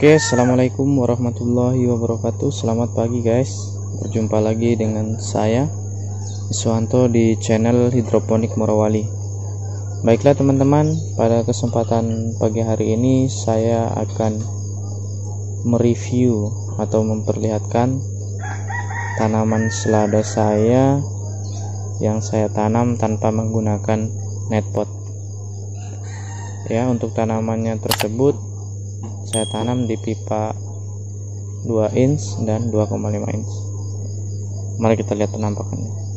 Oke, assalamualaikum warahmatullahi wabarakatuh. Selamat pagi guys. Berjumpa lagi dengan saya Iswanto di channel Hidroponik Morowali. Baiklah teman-teman, pada kesempatan pagi hari ini saya akan mereview atau memperlihatkan tanaman selada saya yang saya tanam tanpa menggunakan netpot. Ya, untuk tanamannya tersebut saya tanam di pipa 2 inch dan 2,5 inch. Mari kita lihat penampakannya.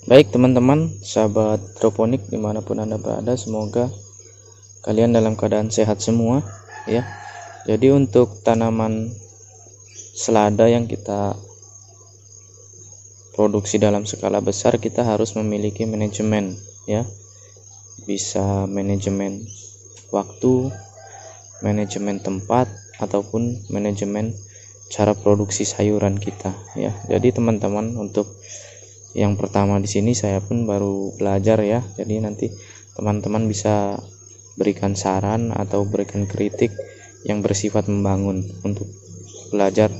Baik teman-teman, sahabat hidroponik dimanapun Anda berada, semoga kalian dalam keadaan sehat semua ya. Jadi untuk tanaman selada yang kita produksi dalam skala besar, kita harus memiliki manajemen ya. Bisa manajemen waktu, manajemen tempat, ataupun manajemen cara produksi sayuran kita ya. Jadi teman-teman, untuk yang pertama di sini saya pun baru belajar ya. Jadi nanti teman-teman bisa berikan saran atau berikan kritik yang bersifat membangun untuk belajar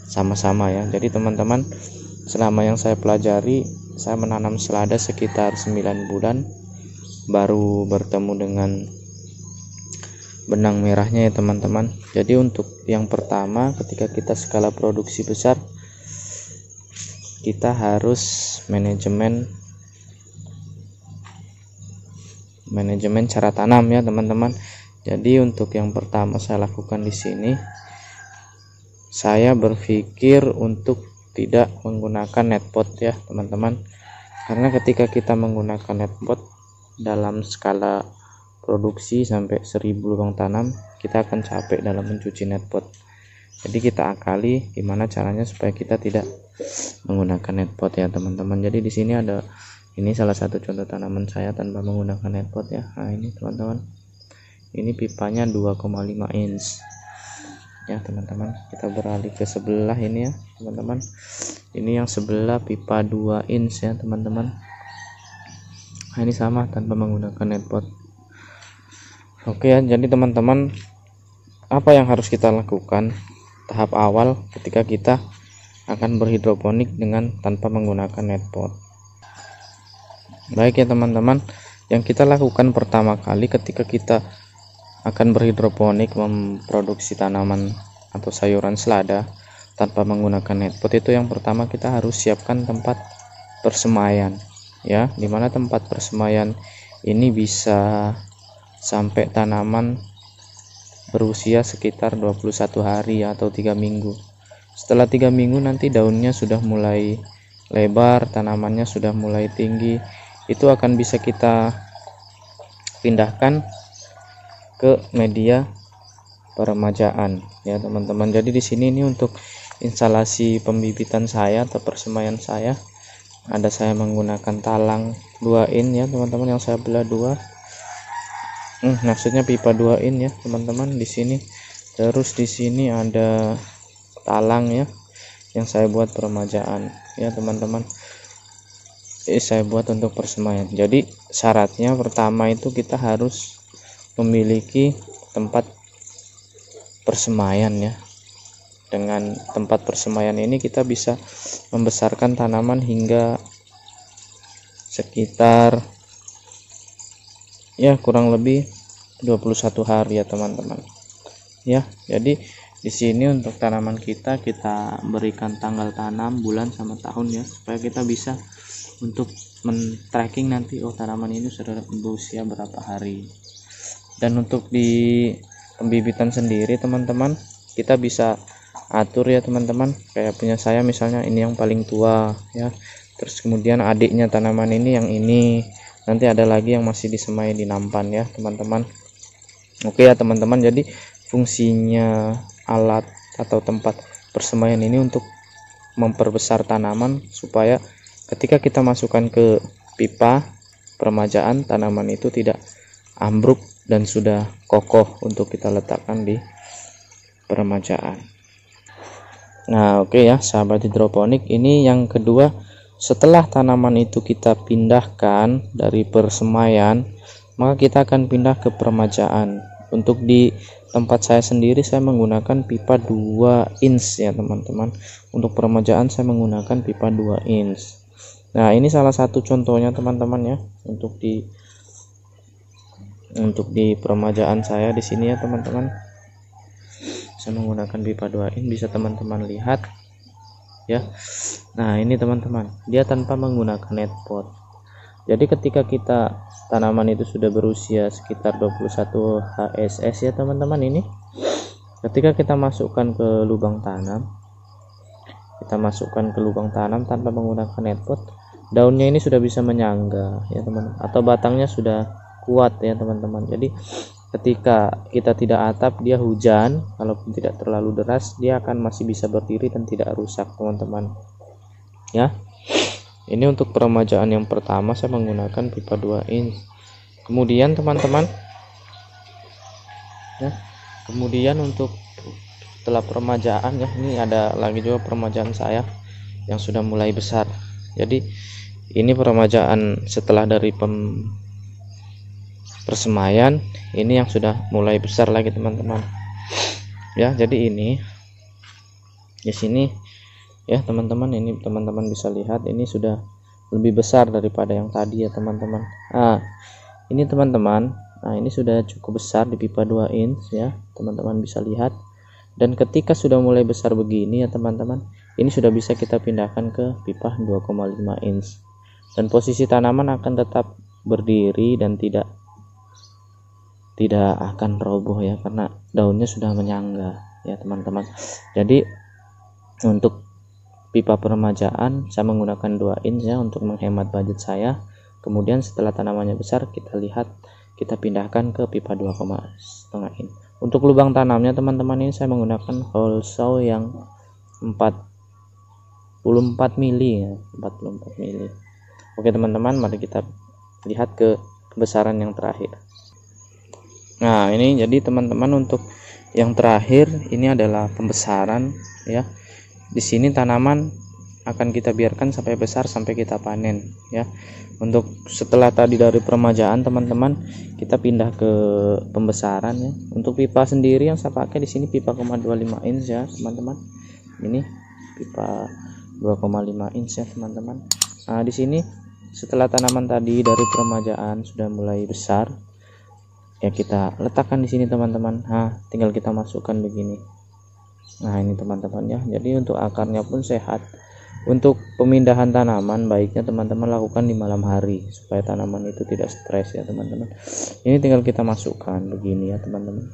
sama-sama ya. Jadi teman-teman, selama yang saya pelajari, saya menanam selada sekitar 9 bulan baru bertemu dengan benang merahnya ya teman-teman. Jadi untuk yang pertama, ketika kita skala produksi besar, kita harus manajemen cara tanam ya teman-teman. Jadi untuk yang pertama saya lakukan di sini, saya berpikir untuk tidak menggunakan netpot ya teman-teman. Karena ketika kita menggunakan netpot dalam skala produksi sampai 1000 lubang tanam, kita akan capek dalam mencuci netpot. Jadi kita akali gimana caranya supaya kita tidak menggunakan netpot ya teman-teman. Jadi di sini ada, ini salah satu contoh tanaman saya tanpa menggunakan netpot ya. Nah ini teman-teman, ini pipanya 2,5 inch ya teman-teman. Kita beralih ke sebelah ini ya teman-teman. Ini yang sebelah pipa 2 inch ya teman-teman. Nah, ini sama tanpa menggunakan netpot. Oke ya, jadi teman-teman, apa yang harus kita lakukan tahap awal ketika kita akan berhidroponik dengan tanpa menggunakan netpot? Baik ya teman-teman, yang kita lakukan pertama kali ketika kita akan berhidroponik memproduksi tanaman atau sayuran selada tanpa menggunakan netpot, itu yang pertama kita harus siapkan tempat persemaian ya, dimana tempat persemaian ini bisa sampai tanaman berusia sekitar 21 hari atau 3 minggu. Setelah 3 minggu nanti daunnya sudah mulai lebar, tanamannya sudah mulai tinggi, itu akan bisa kita pindahkan ke media peremajaan ya teman-teman. Jadi di sini ini untuk instalasi pembibitan saya atau persemaian saya, ada saya menggunakan talang 2 in ya teman-teman, yang saya belah 2. Maksudnya pipa 2 in ya teman-teman di sini. Terus di sini ada talang ya yang saya buat peremajaan ya teman-teman. Saya buat untuk persemaian. Jadi syaratnya pertama itu kita harus memiliki tempat persemaian ya. Dengan tempat persemaian ini kita bisa membesarkan tanaman hingga sekitar ya kurang lebih 21 hari ya teman-teman ya. Jadi di sini untuk tanaman kita berikan tanggal tanam, bulan sama tahun ya, supaya kita bisa untuk men-tracking nanti tanaman ini sudah berusia berapa hari. Dan untuk di pembibitan sendiri teman-teman, kita bisa atur ya teman-teman, kayak punya saya misalnya ini yang paling tua ya, terus kemudian adiknya tanaman ini yang ini, nanti ada lagi yang masih disemai di nampan ya teman-teman. Oke ya teman-teman, jadi fungsinya alat atau tempat persemaian ini untuk memperbesar tanaman supaya ketika kita masukkan ke pipa peremajaan, tanaman itu tidak ambruk dan sudah kokoh untuk kita letakkan di peremajaan. Nah oke ya sahabat hidroponik, ini yang kedua, setelah tanaman itu kita pindahkan dari persemaian, maka kita akan pindah ke peremajaan. Untuk di tempat saya sendiri saya menggunakan pipa 2 inch ya teman-teman. Untuk peremajaan saya menggunakan pipa 2 inch. Nah ini salah satu contohnya teman-teman ya, untuk di peremajaan saya di sini ya teman-teman. Saya menggunakan pipa 2 in, bisa teman-teman lihat ya. Nah ini teman-teman, dia tanpa menggunakan netpot. Jadi ketika tanaman itu sudah berusia sekitar 21 HSS ya teman-teman, ini ketika kita masukkan ke lubang tanam, tanpa menggunakan netpot, daunnya ini sudah bisa menyangga ya teman-teman, atau batangnya sudah kuat ya teman-teman. Jadi ketika kita tidak atap, dia hujan, kalaupun tidak terlalu deras, dia akan masih bisa berdiri dan tidak rusak teman-teman ya. Ini untuk peremajaan yang pertama saya menggunakan pipa 2 inch. Kemudian teman-teman ya, kemudian untuk setelah peremajaan ya, ini ada lagi juga peremajaan saya yang sudah mulai besar. Jadi ini peremajaan setelah dari persemaian, ini yang sudah mulai besar lagi teman-teman ya. Jadi ini di sini ya teman-teman, ini teman-teman bisa lihat ini sudah lebih besar daripada yang tadi ya teman-teman. Nah ini teman-teman, nah ini sudah cukup besar di pipa 2 inch ya teman-teman bisa lihat. Dan ketika sudah mulai besar begini ya teman-teman, ini sudah bisa kita pindahkan ke pipa 2,5 inch, dan posisi tanaman akan tetap berdiri dan tidak akan roboh ya, karena daunnya sudah menyangga ya teman-teman. Jadi untuk pipa peremajaan saya menggunakan 2 inch ya untuk menghemat budget saya. Kemudian setelah tanamannya besar, kita pindahkan ke pipa 2,5 inch. Untuk lubang tanamnya teman-teman, ini saya menggunakan hole saw yang 44 mili ya, 44 mili. Oke teman-teman, mari kita lihat ke kebesaran yang terakhir. Nah ini jadi teman-teman, untuk yang terakhir ini adalah pembesaran ya. Di sini tanaman akan kita biarkan sampai besar sampai kita panen ya. Untuk setelah tadi dari peremajaan teman-teman, kita pindah ke pembesaran ya. Untuk pipa sendiri yang saya pakai di sini pipa 0,25 inch ya teman-teman. Ini pipa 2,5 inch ya teman-teman. Nah di sini setelah tanaman tadi dari peremajaan sudah mulai besar ya, kita letakkan di sini teman-teman. Nah tinggal kita masukkan begini. Nah ini teman-teman ya, jadi untuk akarnya pun sehat. Untuk pemindahan tanaman baiknya teman-teman lakukan di malam hari supaya tanaman itu tidak stres ya teman-teman. Ini tinggal kita masukkan begini ya teman-teman.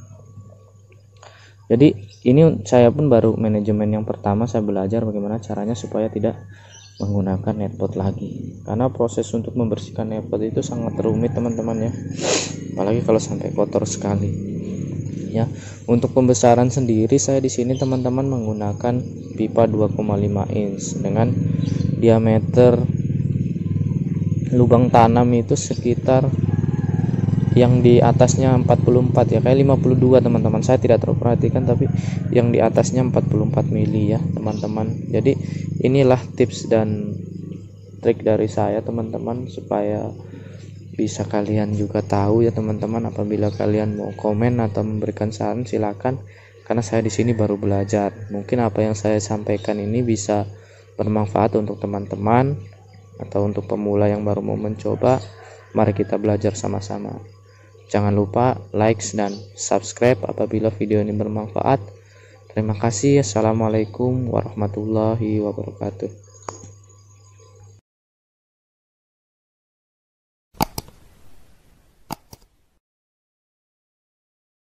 Jadi ini saya pun baru manajemen yang pertama, saya belajar bagaimana caranya supaya tidak menggunakan netpot lagi, karena proses untuk membersihkan netpot itu sangat rumit teman-teman ya, apalagi kalau sampai kotor sekali ya. Untuk pembesaran sendiri saya di sini teman-teman menggunakan pipa 2,5 inch dengan diameter lubang tanam itu sekitar yang di atasnya 44 ya, kayak 52 teman-teman, saya tidak terlalu perhatikan, tapi yang di atasnya 44 mili ya teman-teman. Jadi inilah tips dan trik dari saya teman-teman, supaya bisa kalian juga tahu ya teman-teman. Apabila kalian mau komen atau memberikan saran silakan, karena saya di sini baru belajar. Mungkin apa yang saya sampaikan ini bisa bermanfaat untuk teman-teman atau untuk pemula yang baru mau mencoba. Mari kita belajar sama-sama. Jangan lupa like dan subscribe apabila video ini bermanfaat. Terima kasih. Assalamualaikum warahmatullahi wabarakatuh.